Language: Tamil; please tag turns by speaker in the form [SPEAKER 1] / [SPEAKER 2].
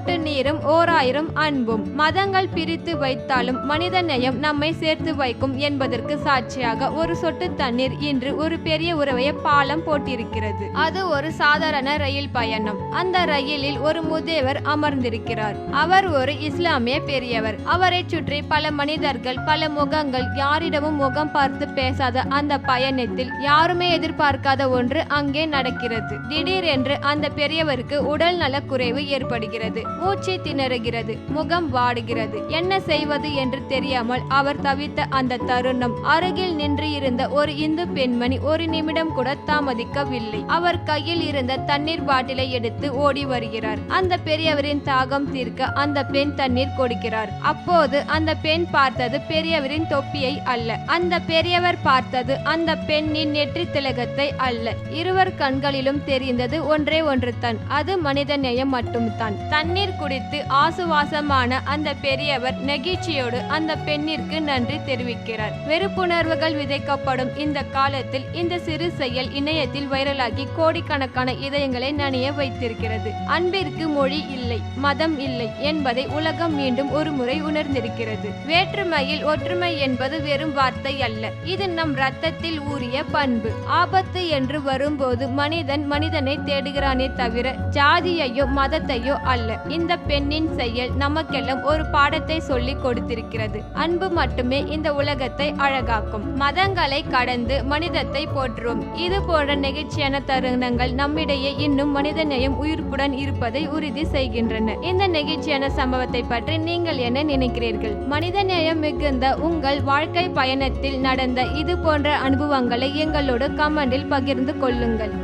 [SPEAKER 1] சொட்டு நீரும் 1000 அன்பும். மதங்கள் பிரித்து வைத்தாலும் மனித நேயம் நம்மை சேர்த்து வைக்கும் என்பதற்கு சாட்சியாக ஒரு சொட்டு தண்ணீர் இன்று ஒரு பெரிய உறவைய பாலம் போட்டிருக்கிறது. அது ஒரு சாதாரண ரயில் பயணம். அந்த ரயிலில் ஒரு முதியவர் அமர்ந்திருக்கிறார். அவர் ஒரு இஸ்லாமிய பெரியவர். அவரை சுற்றி பல மனிதர்கள், பல முகங்கள். யாரிடமும் முகம் பார்த்து பேசாத அந்த பயணத்தில் யாருமே எதிர்பார்க்காத ஒன்று அங்கே நடக்கிறது. திடீரென்று அந்த பெரியவருக்கு உடல் நல குறைவு ஏற்படுகிறது. மூச்சு திணறுகிறது, முகம் வாடுகிறது. என்ன செய்வது என்று தெரியாமல் அவர் தவித்த அந்த தருணம் அருகில் நின்று இருந்த ஒரு இந்து பெண்மணி ஒரு நிமிடம் கூட தாமதிக்கவில்லை. அவர் கையில் இருந்த தண்ணீர் பாட்டிலை எடுத்து ஓடி வருகிறார். அந்த பெரியவரின் தாகம் தீர்க்க அந்த பெண் தண்ணீர் கொடுக்கிறார். அப்போது அந்த பெண் பார்த்தது பெரியவரின் தொப்பியை அல்ல. அந்த பெரியவர் பார்த்தது அந்த பெண்ணின் நெற்றி திலகத்தை அல்ல. இருவர் கண்களிலும் தெரிந்தது ஒன்றே ஒன்று தான், அது மனித நேயம் மட்டும்தான். தண்ணீர் குடித்து ஆசுவாசமான அந்த பெரியவர் நெகிழ்ச்சியோடு அந்த பெண்ணிற்கு நன்றி தெரிவிக்கிறார். வெறுப்புணர்வுகள் விதைக்கப்படும் இந்த காலத்தில் இந்த சிறு செயல் இணையத்தில் வைரலாகி கோடிக்கணக்கான இதயங்களை நனைய வைத்திருக்கிறது. அன்பிற்கு மொழி இல்லை, மதம் இல்லை என்பதை உலகம் மீண்டும் ஒரு முறை உணர்ந்திருக்கிறது. வேற்றுமையில் ஒற்றுமை என்பது வெறும் வார்த்தை அல்ல, இது நம் ரத்தத்தில் ஊறிய பண்பு. ஆபத்து என்று வரும்போது மனிதன் மனிதனை தேடுகிறானே தவிர ஜாதியையோ மதத்தையோ அல்ல. இந்த பெண்ணின் செயல் நமக்கெல்லாம் ஒரு பாடத்தை சொல்லி கொடுத்திருக்கிறது. அன்பு மட்டுமே இந்த உலகத்தை அழகாக்கும். மதங்களை கடந்து மனிதத்தை போற்றுவோம். இது போன்ற நெகிழ்ச்சியான தருணங்கள் நம்மிடையே இன்னும் மனிதநேயம் உயிர்ப்புடன் இருப்பதை உறுதி செய்கின்றன. இந்த நெகிழ்ச்சியான சம்பவத்தை பற்றி நீங்கள் என்ன நினைக்கிறீர்கள்? மனிதநேயம் மிகுந்த உங்கள் வாழ்க்கை பயணத்தில் நடந்த இது போன்ற அனுபவங்களை எங்களோடு கமெண்டில் பகிர்ந்து கொள்ளுங்கள்.